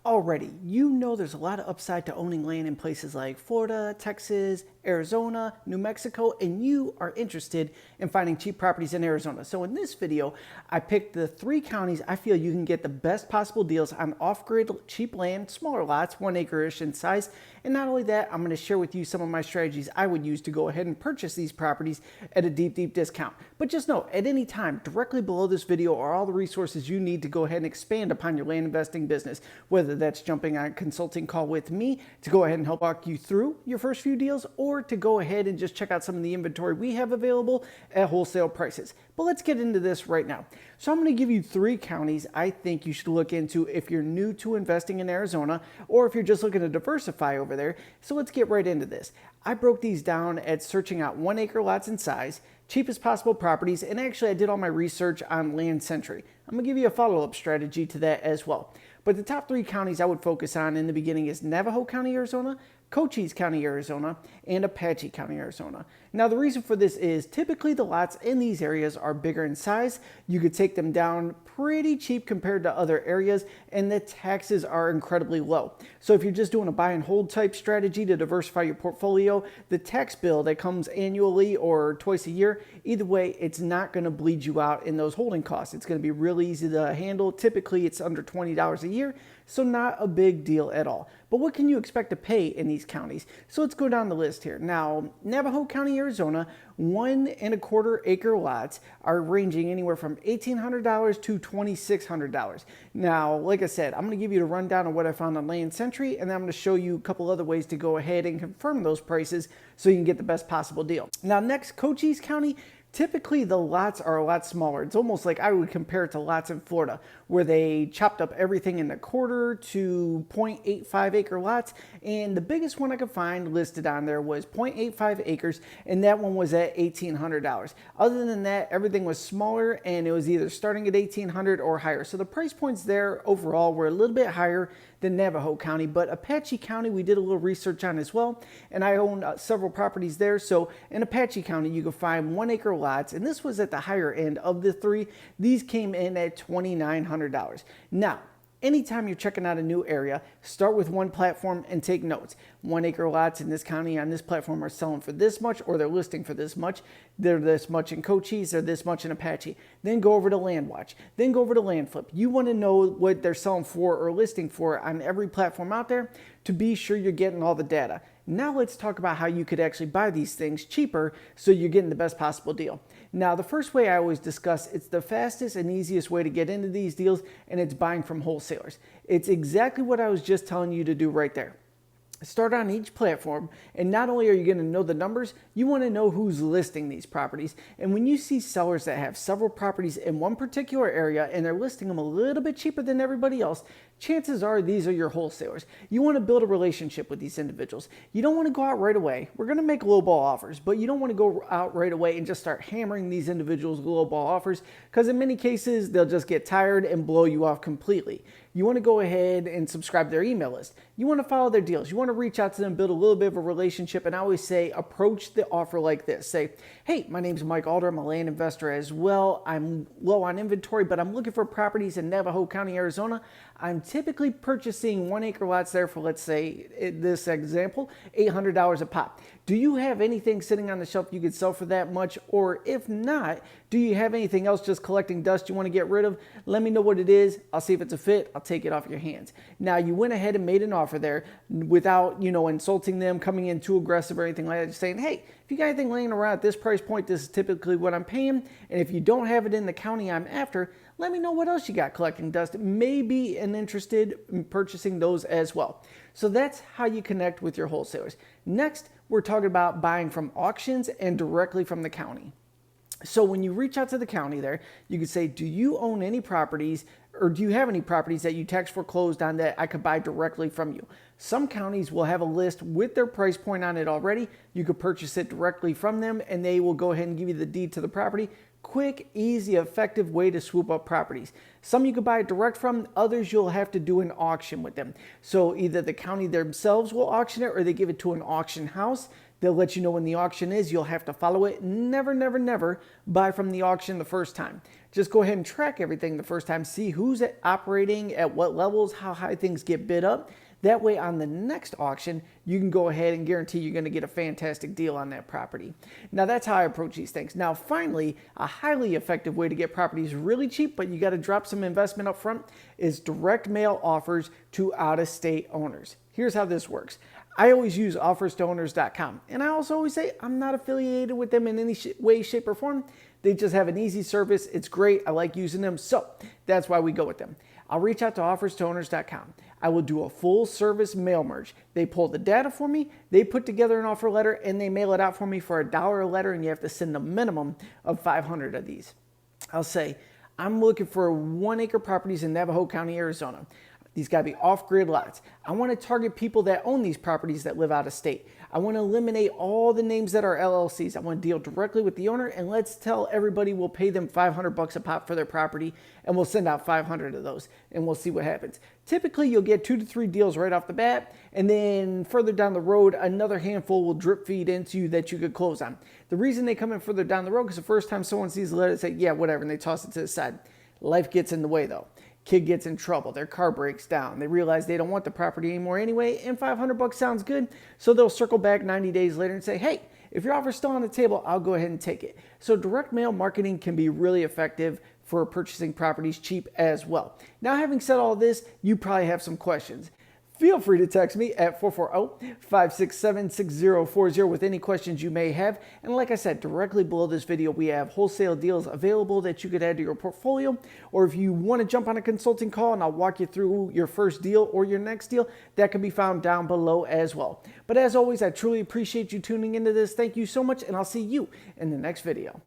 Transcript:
Already, you know there's a lot of upside to owning land in places like Florida, Texas, Arizona, New Mexico, and you are interested in finding cheap properties in Arizona. So in this video, I picked the 3 counties I feel you can get the best possible deals on off-grid cheap land, smaller lots, 1 acre-ish in size. And not only that, I'm going to share with you some of my strategies I would use to go ahead and purchase these properties at a deep discount. But just know, at any time, directly below this video are all the resources you need to go ahead and expand upon your land investing business, whether that's jumping on a consulting call with me to go ahead and help walk you through your first few deals, or to go ahead and just check out some of the inventory we have available at wholesale prices. But let's get into this right now. So I'm going to give you 3 counties I think you should look into if you're new to investing in Arizona, or if you're just looking to diversify over there. So let's get right into this. I broke these down at searching out 1 acre lots in size, cheapest possible properties, and actually I did all my research on Land Century. I'm going to give you a follow-up strategy to that as well. But the top 3 counties I would focus on in the beginning is Navajo County, Arizona, Cochise County, Arizona, and Apache County, Arizona. Now the reason for this is typically the lots in these areas are bigger in size. You could take them down pretty cheap compared to other areas, and the taxes are incredibly low. So if you're just doing a buy and hold type strategy to diversify your portfolio, the tax bill that comes annually or twice a year, either way, it's not going to bleed you out in those holding costs. It's going to be really easy to handle. Typically it's under $20 a year, so not a big deal at all. But what can you expect to pay in these counties? So let's go down the list here. Now, Navajo County, Arizona, 1 1/4 acre lots are ranging anywhere from $1,800 to $2,600. Now, like I said, I'm going to give you the rundown of what I found on Land Century, and then I'm going to show you a couple other ways to go ahead and confirm those prices so you can get the best possible deal. Now, next, Cochise County. Typically, the lots are a lot smaller. It's almost like I would compare it to lots in Florida, where they chopped up everything in 1/4 to 0.85 acre lots. And the biggest one I could find listed on there was 0.85 acres, and that one was at $1,800. Other than that, everything was smaller, and it was either starting at $1,800 or higher. So the price points there overall were a little bit higher than Navajo County, but Apache County we did a little research on as well, and I own several properties there. So in Apache County you can find 1 acre lots, and this was at the higher end of the 3. These came in at $2,900. Now, anytime you're checking out a new area, start with one platform and take notes. 1 acre lots in this county on this platform are selling for this much, or they're listing for this much. They're this much in Cochise, they're this much in Apache. Then go over to LandWatch. Then go over to LandFlip. You want to know what they're selling for or listing for on every platform out there to be sure you're getting all the data. Now let's talk about how you could actually buy these things cheaper so you're getting the best possible deal. Now, the first way I always discuss, it's the fastest and easiest way to get into these deals, and it's buying from wholesalers. It's exactly what I was just telling you to do right there. Start on each platform, and not only are you going to know the numbers, you want to know who's listing these properties. And when you see sellers that have several properties in one particular area and they're listing them a little bit cheaper than everybody else, chances are these are your wholesalers. You want to build a relationship with these individuals. You don't want to go out right away. We're going to make lowball offers, but you don't want to go out right away and just start hammering these individuals with lowball offers, because in many cases they'll just get tired and blow you off completely. You want to go ahead and subscribe to their email list. You want to follow their deals. You want to reach out to them, build a little bit of a relationship. And I always say, approach the offer like this. Say, hey, my name's Mike Alder. I'm a land investor as well. I'm low on inventory, but I'm looking for properties in Navajo County, Arizona. I'm typically purchasing 1 acre lots there for, let's say, in this example, $800 a pop. Do you have anything sitting on the shelf you could sell for that much? Or if not, do you have anything else just collecting dust you want to get rid of? Let me know what it is. I'll see if it's a fit. I'll take it off your hands. Now, you went ahead and made an offer there without, insulting them, coming in too aggressive or anything like that. Just saying, hey, if you got anything laying around at this price point, this is typically what I'm paying. And if you don't have it in the county I'm after, let me know what else you got collecting dust. Maybe interested in purchasing those as well. So that's how you connect with your wholesalers. Next, we're talking about buying from auctions and directly from the county. So when you reach out to the county there, you can say, do you own any properties, or do you have any properties that you tax foreclosed on that I could buy directly from you? Some counties will have a list with their price point on it already. You could purchase it directly from them, and they will go ahead and give you the deed to the property. Quick, easy, effective way to swoop up properties. Some you can buy it direct from, others you'll have to do an auction with them. So either the county themselves will auction it, or they give it to an auction house. They'll let you know when the auction is. You'll have to follow it. Never, never, never buy from the auction the first time. Just go ahead and track everything the first time, see who's operating at what levels, how high things get bid up. That way on the next auction, you can go ahead and guarantee you're going to get a fantastic deal on that property. Now that's how I approach these things. Now finally, a highly effective way to get properties really cheap, but you got to drop some investment up front, is direct mail offers to out-of-state owners. Here's how this works. I always use offerstowners.com, and I also always say I'm not affiliated with them in any way, shape, or form. They just have an easy service. It's great. I like using them, so that's why we go with them. I'll reach out to offerstowners.com. I will do a full service mail merge. They pull the data for me, they put together an offer letter, and they mail it out for me for $1 a letter, and you have to send a minimum of 500 of these. I'll say, I'm looking for 1-acre properties in Navajo County, Arizona. These got to be off-grid lots. I want to target people that own these properties that live out of state. I want to eliminate all the names that are LLCs. I want to deal directly with the owner, and let's tell everybody we'll pay them $500 a pop for their property, and we'll send out 500 of those, and we'll see what happens. Typically, you'll get 2 to 3 deals right off the bat, and then further down the road, another handful will drip feed into you that you could close on. The reason they come in further down the road, because the first time someone sees the letter, they say, yeah, whatever, and they toss it to the side. Life gets in the way, though. Kid gets in trouble, their car breaks down, they realize they don't want the property anymore anyway, and $500 sounds good, so they'll circle back 90 days later and say, hey, if your offer's still on the table, I'll go ahead and take it. So direct mail marketing can be really effective for purchasing properties cheap as well. Now, having said all this, you probably have some questions. Feel free to text me at 440-567-6040 with any questions you may have. And like I said, directly below this video, we have wholesale deals available that you could add to your portfolio. Or if you want to jump on a consulting call and I'll walk you through your first deal or your next deal, that can be found down below as well. But as always, I truly appreciate you tuning into this. Thank you so much, and I'll see you in the next video.